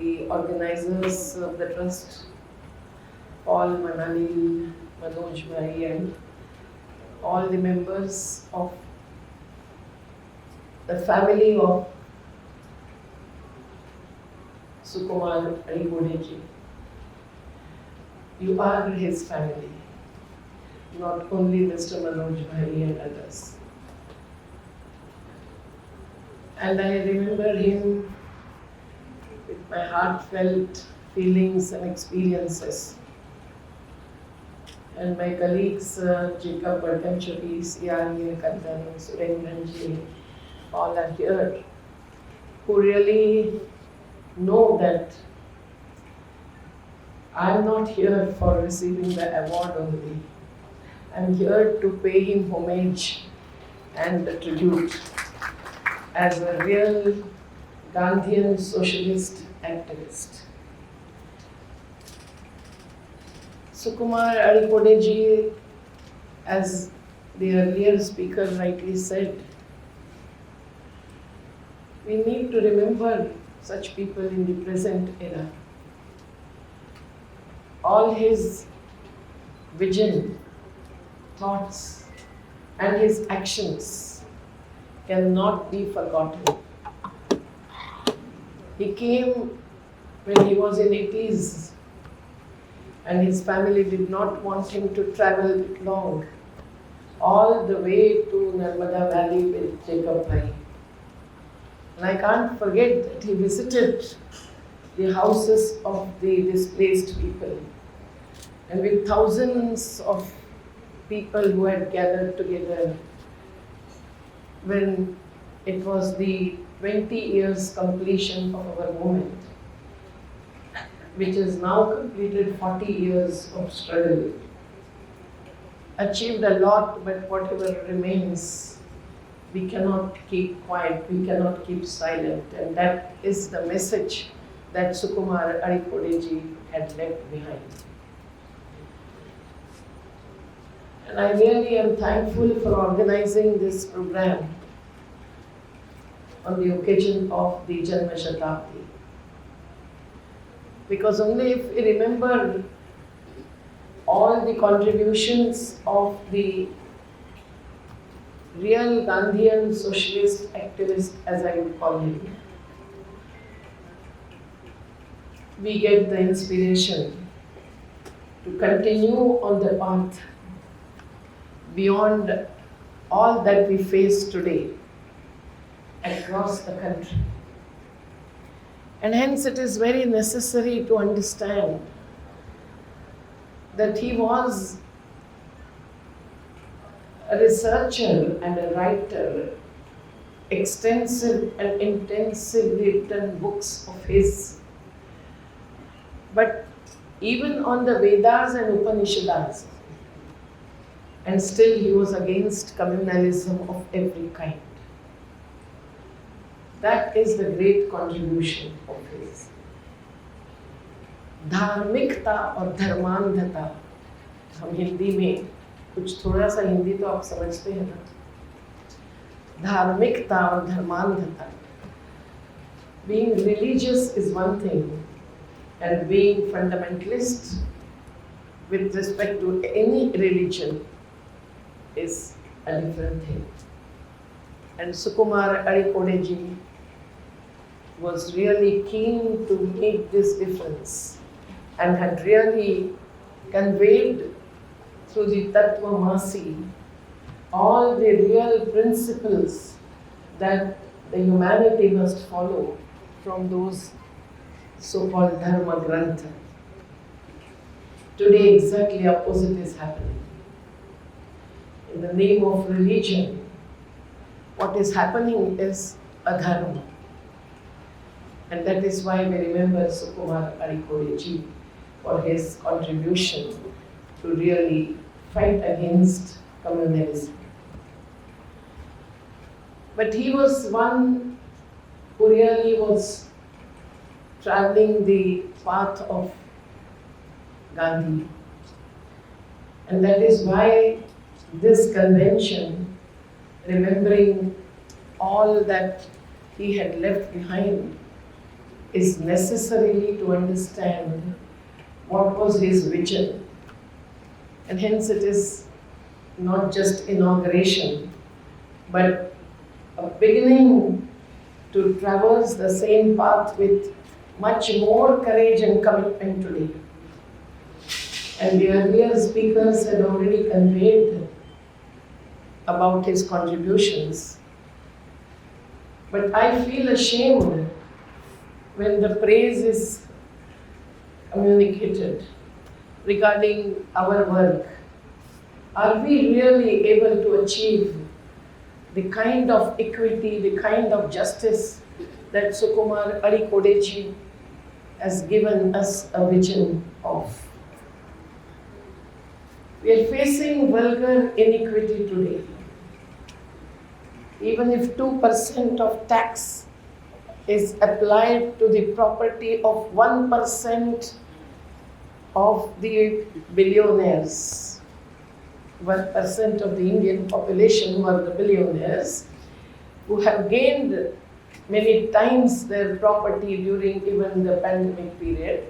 the organizers of the trust, Paul, Manali, Manoj Bhai, and all the members of the family of Sukumar Azhikode ji. You are his family, not only Mr. Manoj Bhai and others. And I remember him with my heartfelt feelings and experiences. And my colleagues, Jacob Barkanchari, Siyani Kandan, Surendran ji, all are here, who really know that I am not here for receiving the award only. I am here to pay him homage and tribute as a real Gandhian socialist activist. Sukumar Azhikode ji, as the earlier speaker rightly said, we need to remember such people in the present era. All his vision, thoughts, and his actions cannot be forgotten. He came when he was in 80s, and his family did not want him to travel long, all the way to Narmada Valley with Jacob Bhai. And I can't forget that he visited the houses of the displaced people, and with thousands of people who had gathered together when it was the 20 years completion of our movement, which has now completed 40 years of struggle. Achieved a lot, but whatever remains, we cannot keep quiet, we cannot keep silent. And that is the message that Sukumar Azhikode ji had left behind. And I really am thankful for organizing this program on the occasion of the Janma Shatabdi. Because only if we remember all the contributions of the real Gandhian socialist activist, as I would call him, we get the inspiration to continue on the path beyond all that we face today across the country. And hence it is very necessary to understand that he was a researcher and a writer, extensive and intensively written books of his. But even on the Vedas and Upanishads, and still he was against communalism of every kind. That is the great contribution of his. धार्मिकता और धर्मांधता, हम हिंदी में कुछ थोड़ा सा हिंदी तो आप समझते हैं ना, धार्मिकता और धर्मांधता. Being religious is one thing, and being fundamentalist with respect to any religion is a different thing. And Sukumar Azhikode ji was really keen to make this difference and had really conveyed through the Tattvamasi all the real principles that the humanity must follow from those so-called Dharma Grantha. Today exactly opposite is happening. In the name of religion, what is happening is adharma. And that is why we remember Sukumar Azhikode ji for his contribution to really fight against communalism. But he was one who really was traveling the path of Gandhi. And that is why this convention, remembering all that he had left behind, is necessarily to understand what was his vision. And hence it is not just inauguration, but a beginning to traverse the same path with much more courage and commitment today. And the earlier speakers had already conveyed about his contributions. But I feel ashamed when the praise is communicated regarding our work. Are we really able to achieve the kind of equity, the kind of justice that Sukumar Azhikode has given us a vision of? We are facing vulgar iniquity today. Even if 2% of tax is applied to the property of 1% of the billionaires, 1% of the Indian population who are the billionaires, who have gained many times their property during even the pandemic period,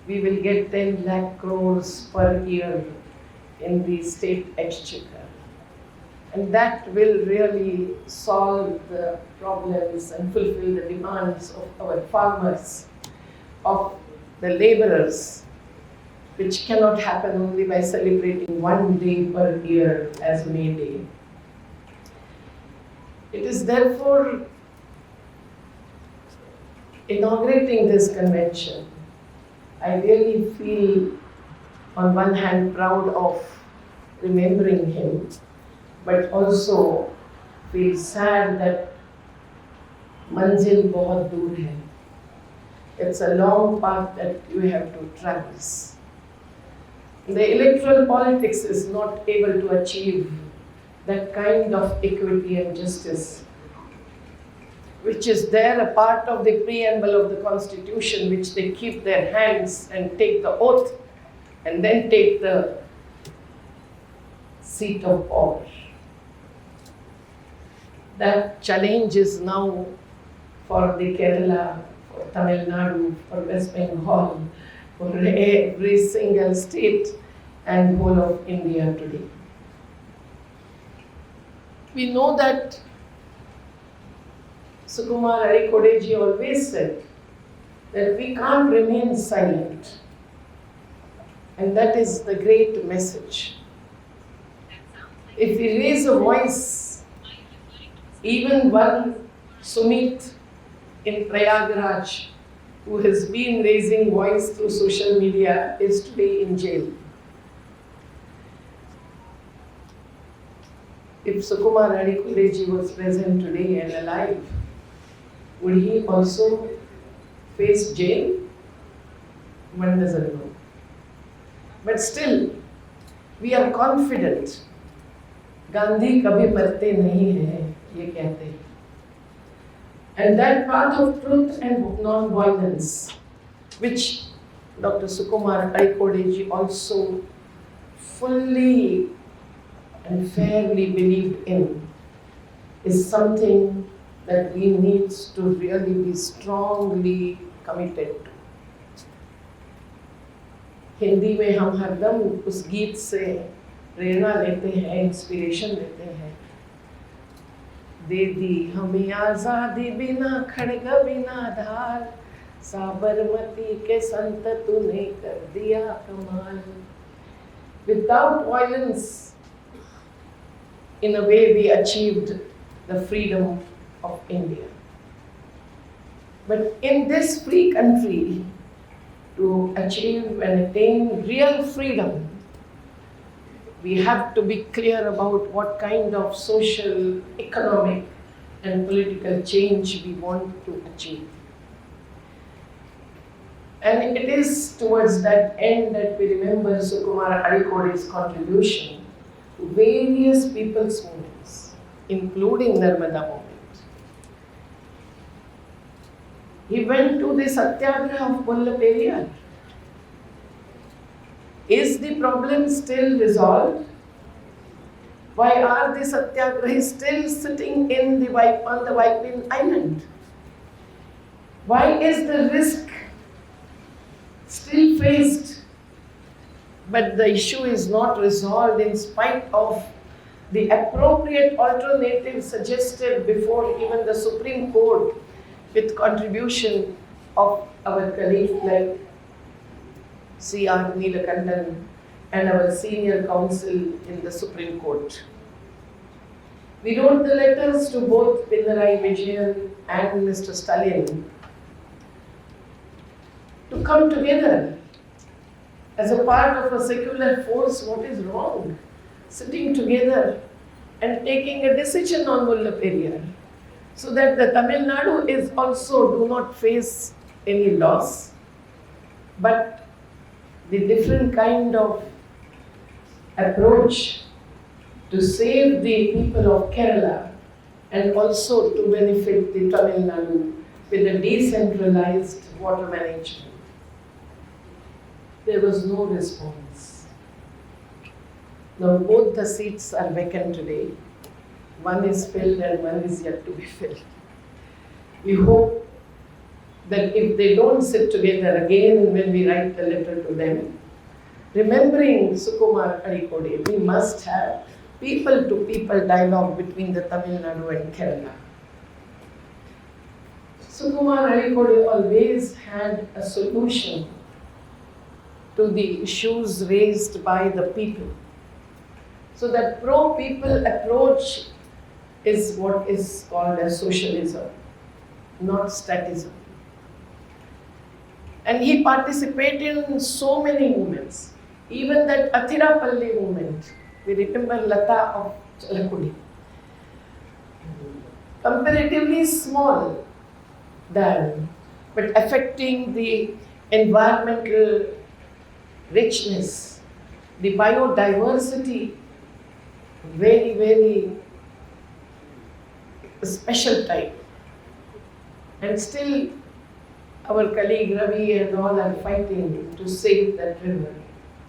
we will get 10 lakh crores per year in the state exchequer. And that will really solve the problems and fulfill the demands of our farmers, of the laborers, which cannot happen only by celebrating one day per year as May Day. It is therefore inaugurating this convention, I really feel on one hand proud of remembering him, but also feel sad that manzil bahut dur hai. It's a long path that you have to traverse. The electoral politics is not able to achieve that kind of equity and justice, which is there a part of the preamble of the Constitution, which they keep their hands and take the oath and then take the seat of power. That challenge is now for the Kerala, for Tamil Nadu, for West Bengal, for every single state and whole of India today. We know that Sukumar Azhikode always said that we can't remain silent. And that is the great message. If we raise a voice, even one Sumit in Prayagraj, who has been raising voice through social media, is today in jail. If Sukumar Azhikode was present today and alive, would he also face jail? One doesn't know. But still, we are confident. Gandhi kabhi marte nahi hai, ye kehte hain. And that path of truth and non-violence, which Dr. Sukumar Azhikode also fully and fairly believed in, is something that we need to really be strongly committed to. Hindi में हम हरदम उस गीत से प्रेरणा लेते हैं, inspiration लेते हैं। दे दी हमें आज़ादी बिना खड़ग बिना धार, साबरमती के संत तूने कर दिया कमाल. Without violence, in a way we achieved the freedom of India. But in this free country, to achieve and attain real freedom, we have to be clear about what kind of social, economic, and political change we want to achieve. And it is towards that end that we remember Sukumar Azhikode's contribution to various people's movements, including Narmada movement. He went to the Satyagraha of Mullaperiyar. Is the problem still resolved? Why are the Satyagrahis still sitting on the Vipin Island? Why is the risk still faced, but the issue is not resolved in spite of the appropriate alternative suggested before even the Supreme Court, with contribution of our colleagues like C.R. Neelakandan and our senior counsel in the Supreme Court. We wrote the letters to both Pinarayi Vijayan and Mr. Stalin to come together as a part of a secular force. What is wrong? Sitting together and taking a decision on Mullaperiyar, so that the Tamil Nadu is also do not face any loss, but the different kind of approach to save the people of Kerala and also to benefit the Tamil Nadu with a decentralized water management. There was no response. Now both the seats are vacant today. One is filled and one is yet to be filled. We hope that if they don't sit together again when we write the letter to them, remembering Sukumar Azhikode, we must have people-to-people dialogue between the Tamil Nadu and Kerala. Sukumar Azhikode always had a solution to the issues raised by the people. So that pro-people approach is what is called as socialism, not statism. And he participated in so many movements. Even that Athirapalli movement, we remember Lata of Chalakudi. Comparatively small than, but affecting the environmental richness, the biodiversity, very, very special type. And still our colleague Ravi and all are fighting to save that river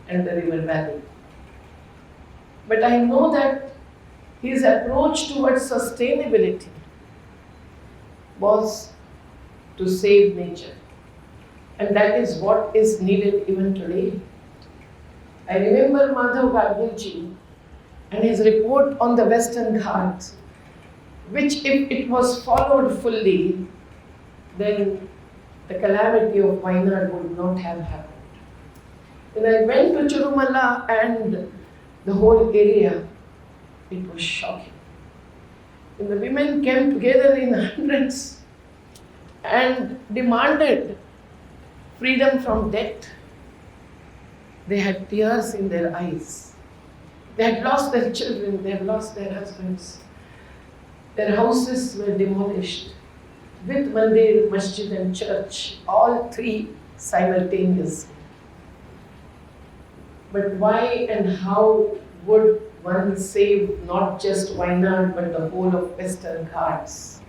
and the river valley. But I know that his approach towards sustainability was to save nature. And that is what is needed even today. I remember Madhav Gadgilji and his report on the Western Ghats, which if it was followed fully, then the calamity of Wayanad would not have happened. When I went to Churumala and the whole area, it was shocking. When the women came together in hundreds and demanded freedom from debt, they had tears in their eyes. They had lost their children, they had lost their husbands. Their houses were demolished with mandir, masjid and church, all three simultaneously. But why and how would one save not just Wayanad but the whole of Western Ghats?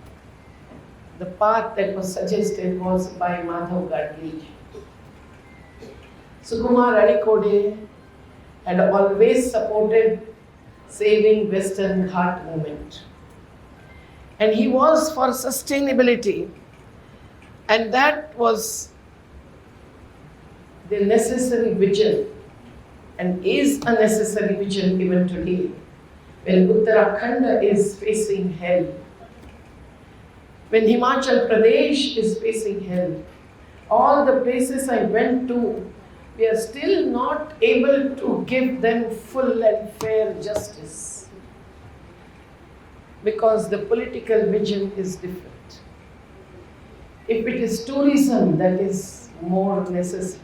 The path that was suggested was by Madhav Gadgilji. Sukumar Azhikode had always supported saving Western Ghat movement. And he was for sustainability. And that was the necessary vision, and is a necessary vision even today. When Uttarakhand is facing hell, when Himachal Pradesh is facing hell, all the places I went to, we are still not able to give them full and fair justice, because the political vision is different. If it is tourism that is more necessity,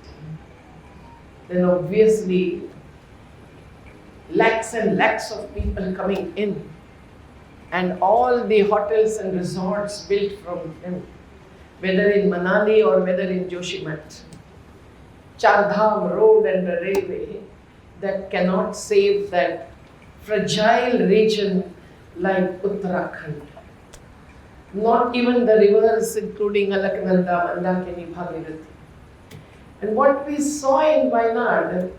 then obviously lakhs and lakhs of people coming in, and all the hotels and resorts built from them, whether in Manali or whether in Joshimath. Char Dham road and the railway that cannot save that fragile region like Uttarakhand. Not even the rivers including Alaknanda, Mandakini, Bhagirathi. And what we saw in Wayanad,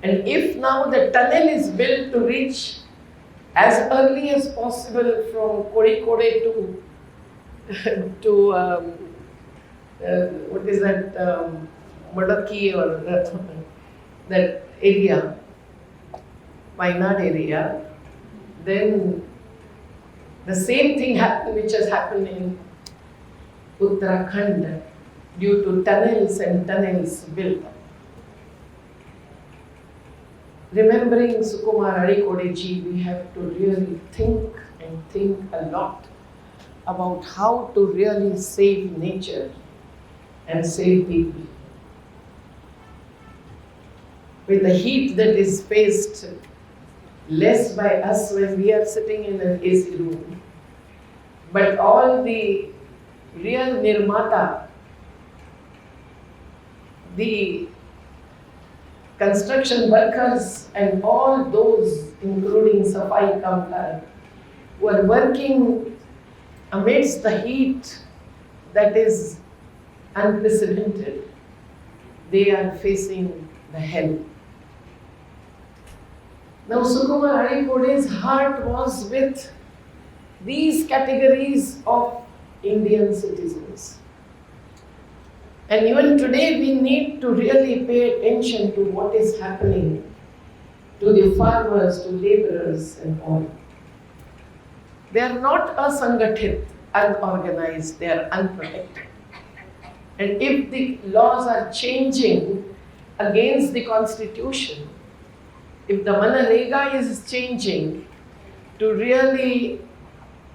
and if now the tunnel is built to reach as early as possible from Kozhikode to what is that, Madaki or that area, Wayanad area, then the same thing happened which has happened in Uttarakhand due to tunnels and tunnels built up. Remembering Sukumar Azhikode ji, we have to really think a lot about how to really save nature and save people. With the heat that is faced less by us when we are sitting in an AC room, but all the real nirmata, the construction workers and all those, including Safai Kamlar, who are working amidst the heat that is unprecedented, they are facing the hell. Now Sukumar Azhikode's heart was with these categories of Indian citizens. And even today we need to really pay attention to what is happening to the farmers, to laborers and all. They are not asangathit, unorganized, they are unprotected. And if the laws are changing against the constitution, if the Manarega is changing to really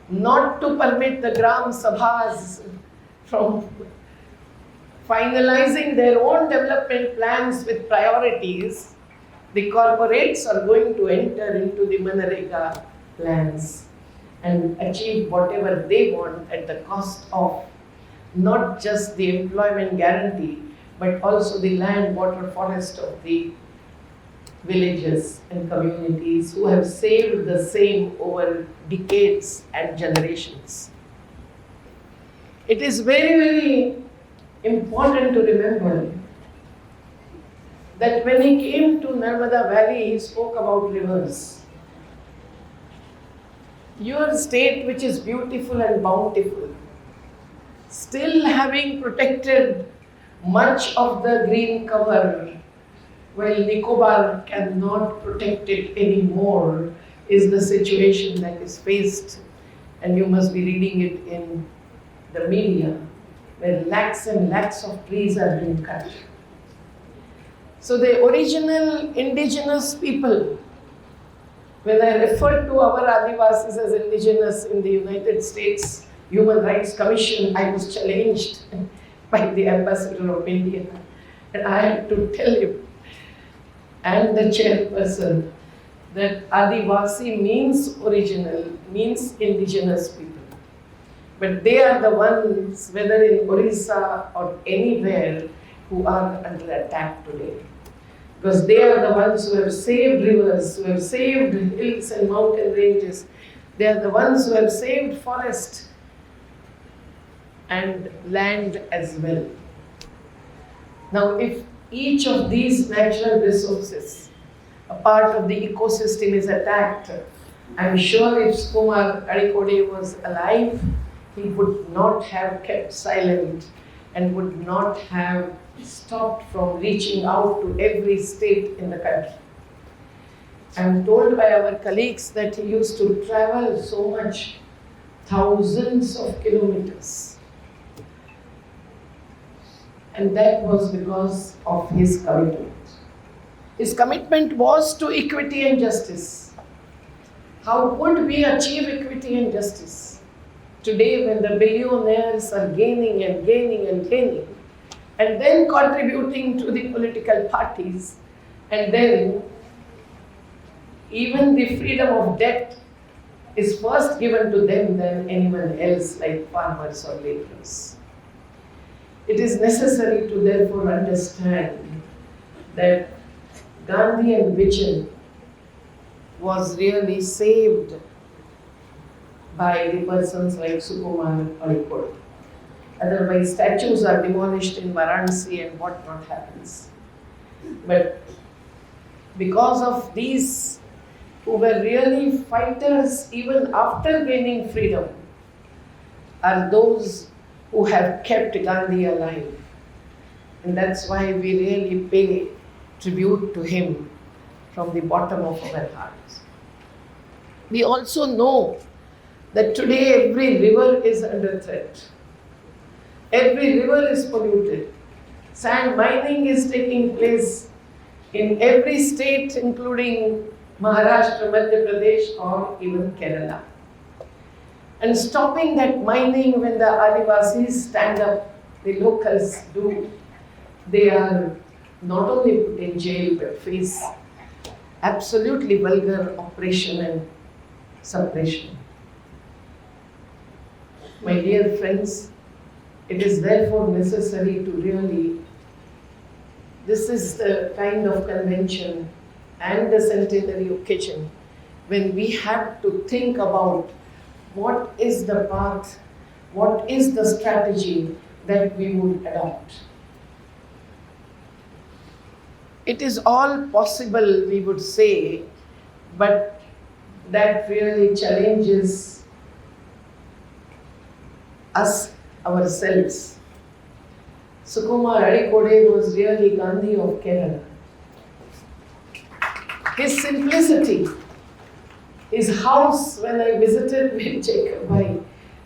not to permit the Gram Sabhas from finalizing their own development plans with priorities, the corporates are going to enter into the Manarega plans and achieve whatever they want at the cost of not just the employment guarantee, but also the land, water, forest of the villages and communities who have saved the same over decades and generations. It is very, very important to remember that when he came to Narmada Valley, he spoke about rivers. Your state, which is beautiful and bountiful, still having protected much of the green cover, while Nicobar cannot protect it anymore, is the situation that is faced, and you must be reading it in the media, where lakhs and lakhs of trees are being cut. So the original indigenous people, when I referred to our Adivasis as indigenous in the United States Human Rights Commission, I was challenged by the ambassador of India, and I had to tell him and the chairperson that Adivasi means original, means indigenous people. But they are the ones, whether in Orissa or anywhere, who are under attack today. Because they are the ones who have saved rivers, who have saved hills and mountain ranges. They are the ones who have saved forest and land as well. Now, if each of these natural resources, a part of the ecosystem, is attacked, I'm sure if Sukumar Azhikode was alive, he would not have kept silent and would not have stopped from reaching out to every state in the country. I'm told by our colleagues that he used to travel so much, thousands of kilometers. And that was because of his commitment. His commitment was to equity and justice. How could we achieve equity and justice? Today, when the billionaires are gaining and gaining and gaining, and then contributing to the political parties, and then even the freedom of debt is first given to them than anyone else, like farmers or laborers. It is necessary to therefore understand that Gandhian vision was really saved by the persons like Sukumar Azhikode. Otherwise, statues are demolished in Varanasi and what not happens. But because of these who were really fighters even after gaining freedom, are those who have kept Gandhi alive. And that's why we really pay tribute to him from the bottom of our hearts. We also know that today every river is under threat. Every river is polluted. Sand mining is taking place in every state, including Maharashtra, Madhya Pradesh, or even Kerala. And stopping that mining when the Adivasis stand up, the locals do, they are not only put in jail but face absolutely vulgar oppression and suppression. My dear friends, it is therefore necessary to really, this is the kind of convention and the centenary occasion when we have to think about what is the path, what is the strategy that we would adopt. It is all possible, we would say, but that really challenges us ourselves. Sukumar Azhikode was really Gandhi of Kerala. His simplicity, his house when I visited with Jacob,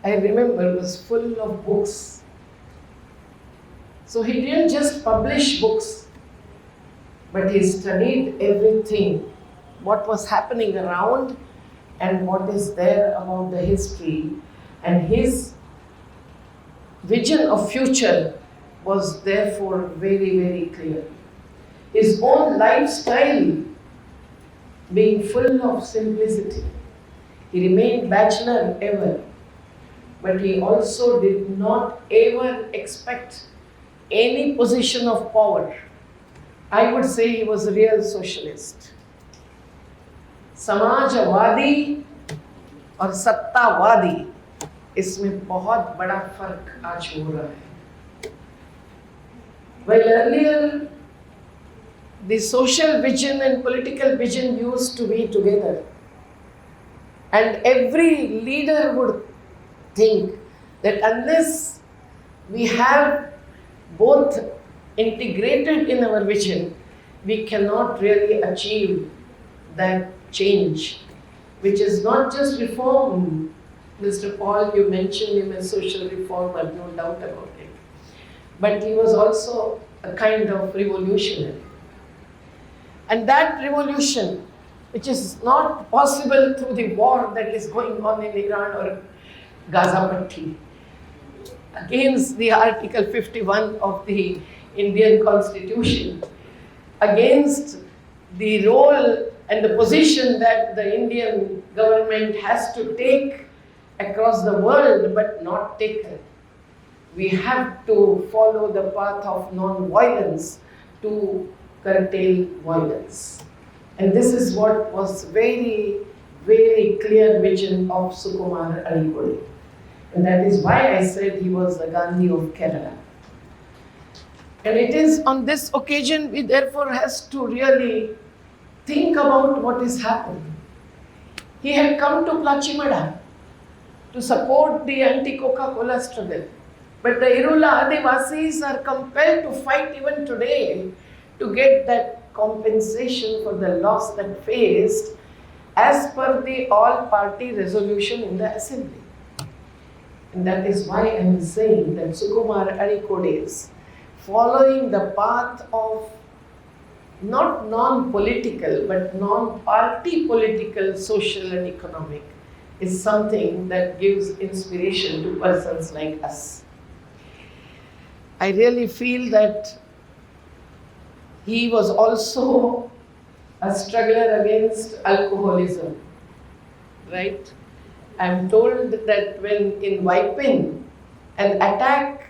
I remember was full of books. So he didn't just publish books, but he studied everything, what was happening around and what is there about the history. And his vision of future was therefore very, very clear. His own lifestyle being full of simplicity. He remained bachelor ever, but he also did not ever expect any position of power. I would say he was a real socialist. Samajwadi और सत्तावादी, इसमें बहुत बड़ा फर्क आज हो रहा है. While earlier the social vision and political vision used to be together, and every leader would think that unless we have both integrated in our vision, we cannot really achieve that change, which is not just reform. Mr. Paul, you mentioned him as social reformer, no doubt about it. But he was also a kind of revolutionary. And that revolution, which is not possible through the war that is going on in Iran or Gaza Patti, against the Article 51 of the Indian Constitution, against the role and the position that the Indian government has to take across the world but not taken. We have to follow the path of non-violence to curtail violence. And this is what was very, very clear vision of Sukumar Azhikode. And that is why I said he was the Gandhi of Kerala. And it is on this occasion we therefore has to really think about what is happening. He had come to Plachimada to support the anti-Coca-Cola struggle. But the Irula Adivasis are compelled to fight even today to get that compensation for the loss that faced as per the all-party resolution in the assembly. And that is why I am saying that Sukumar Azhikode is following the path of not non-political but non-party political, social and economic is something that gives inspiration to persons like us. I really feel that he was also a struggler against alcoholism, right? I'm told that when in Waipin, an attack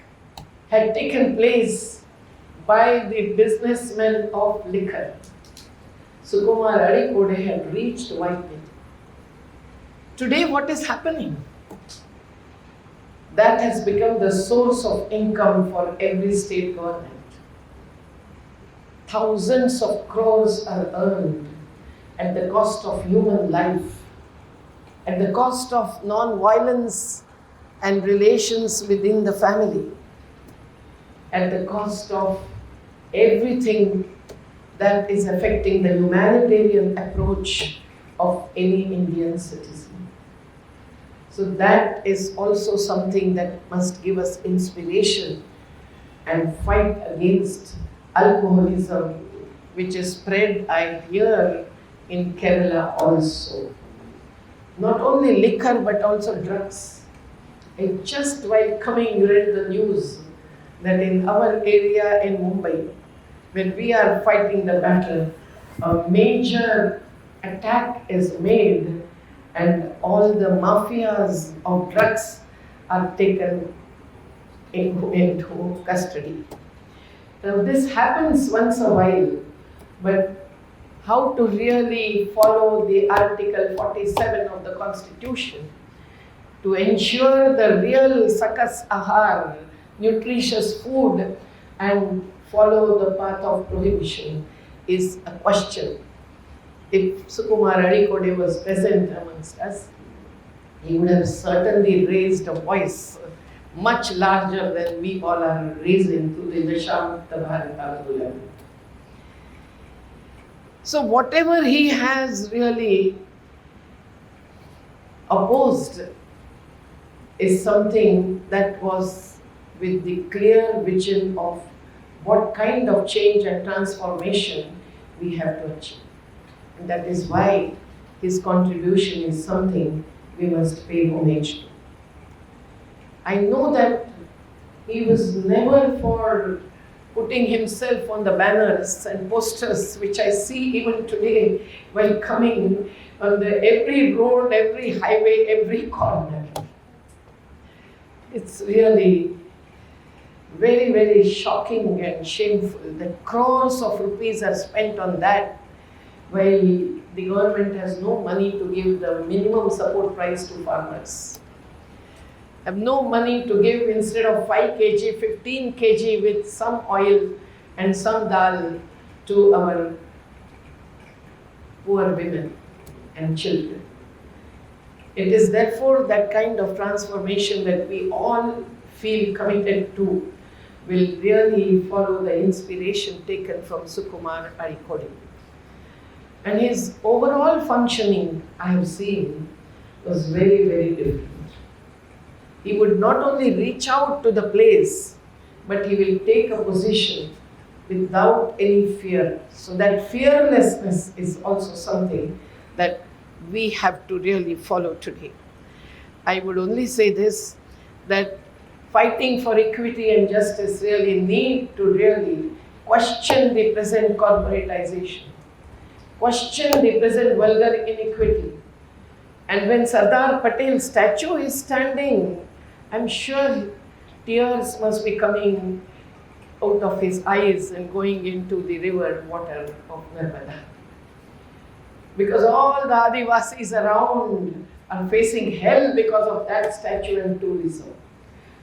had taken place by the businessmen of liquor. Sukumar Azhikode had reached Waipin. Today what is happening? That has become the source of income for every state government. Thousands of crores are earned at the cost of human life, at the cost of non-violence and relations within the family at the cost of everything that is affecting the humanitarian approach of any Indian citizen. So that is also something that must give us inspiration and fight against alcoholism, which is spread, I hear, in Kerala also. Not only liquor but also drugs. I just while coming read the news that in our area in Mumbai, when we are fighting the battle, a major attack is made and all the mafias of drugs are taken into custody. Now this happens once a while, but how to really follow the Article 47 of the Constitution to ensure the real sakas ahar, nutritious food, and follow the path of prohibition is a question. If Sukumar Azhikode was present amongst us, he would have certainly raised a voice much larger than we all are raising to the Nashamukta Bharat Andolan. So whatever he has really opposed is something that was with the clear vision of what kind of change and transformation we have to achieve. And that is why his contribution is something we must pay homage to. I know that he was never for putting himself on the banners and posters, which I see even today while coming on every road, every highway, every corner. It's really very, very shocking and shameful that crores of rupees are spent on that, while the government has no money to give the minimum support price to farmers. Have no money to give, instead of 5 kg, 15 kg with some oil and some dal to our poor women and children. It is therefore that kind of transformation that we all feel committed to will really follow the inspiration taken from Sukumar Azhikode. And his overall functioning, I have seen, was very, very different. He would not only reach out to the place, but he will take a position without any fear. So that fearlessness is also something that we have to really follow today. I would only say this, that fighting for equity and justice really need to really question the present corporatization, question the present vulgar inequity. And when Sardar Patel's statue is standing, I'm sure tears must be coming out of his eyes and going into the river water of Narmada. Because all the Adivasis around are facing hell because of that statue and tourism.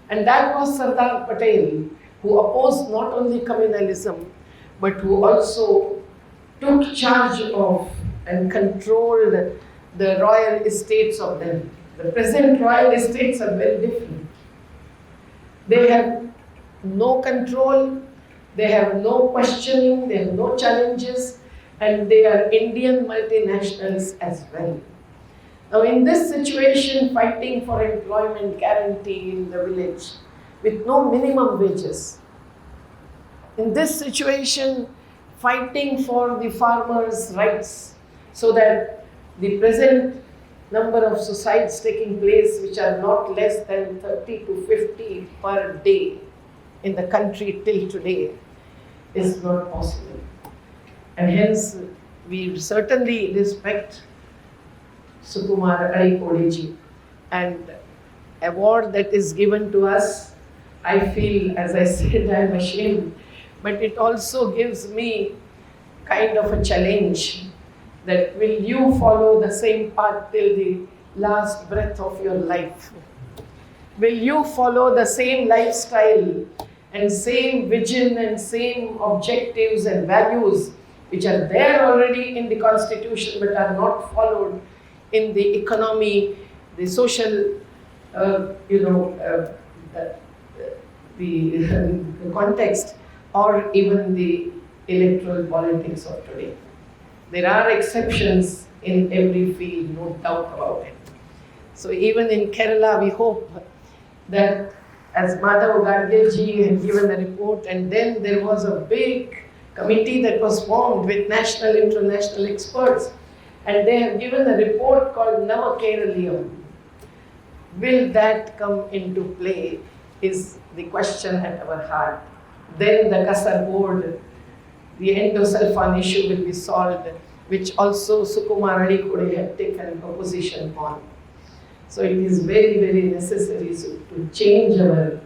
And that was Sardar Patel, who opposed not only communalism, but who also took charge of and controlled the royal estates of Delhi. The present royal estates are very different. They have no control, they have no questioning, they have no challenges, and they are Indian multinationals as well. Now in this situation, fighting for employment guarantee in the village with no minimum wages, in this situation, fighting for the farmers' rights so that the present number of suicides taking place, which are not less than 30 to 50 per day in the country till today, is not possible. And hence, we certainly respect Sukumar Azhikode ji, and award that is given to us, I feel, as I said, I am ashamed, but it also gives me kind of a challenge that will you follow the same path till the last breath of your life? Will you follow the same lifestyle and same vision and same objectives and values which are there already in the constitution but are not followed in the economy, the social the, the context or even the electoral politics of today. There are exceptions in every field, no doubt about it. So even in Kerala, we hope that as Madhav Gadge had given a report, and then there was a big committee that was formed with national, international experts, and they have given a report called Nava Keraliyam. Will that come into play is the question at our heart. Then the Kasar board, the endosulfan issue will be solved, which also Sukumar Azhikode had taken a position on. So it is very, very necessary to change our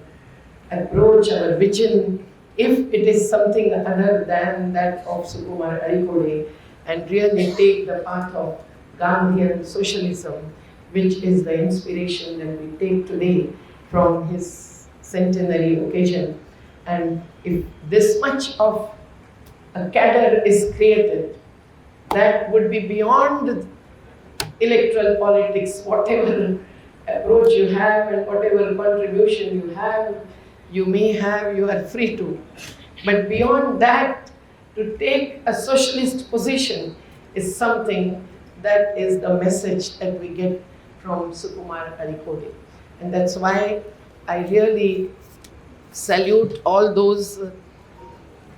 approach, our vision, if it is something other than that of Sukumar Azhikode, and really take the path of Gandhian socialism, which is the inspiration that we take today from his centenary occasion. And if this much of a cadre is created, that would be beyond electoral politics. Whatever approach you have and whatever contribution you may have, you are free to. But beyond that, to take a socialist position is something that is the message that we get from Sukumar Azhikode. And that's why I really salute all those,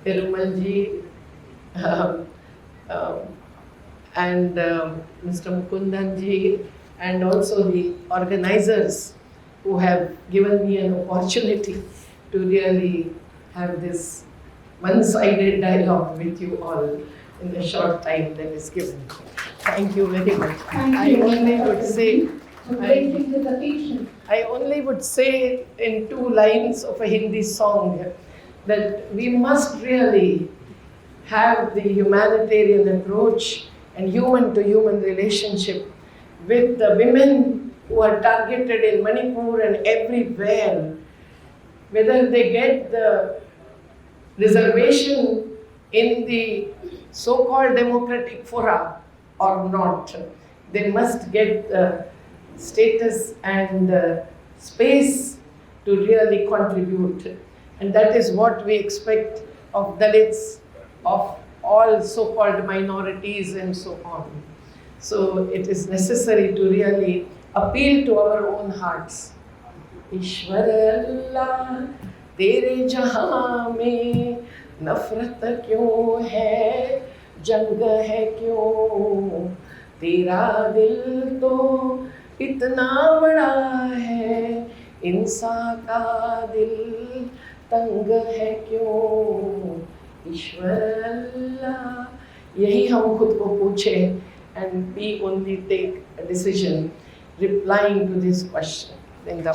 Perumalji, and Mr. Mukundanji, and also the organizers who have given me an opportunity to really have this one-sided dialogue with you all in the short time that is given. Thank you very much. I only would say in 2 lines of a Hindi song that we must really have the humanitarian approach and human-to-human relationship with the women who are targeted in Manipur and everywhere, whether they get the reservation in the so-called democratic fora or not. They must get the status and space to really contribute. And that is what we expect of Dalits, of all so-called minorities and so on. So it is necessary to really appeal to our own hearts. Ishwar Allah, tere jahan mein nafrat kyun hai, jang hai kyun, tera dil to itna bada hai, insa ka dil tang hai kyun. ईश्वर अल्लाह, यही हम खुद को पूछे and we only take a decision replying to this question. Thank you.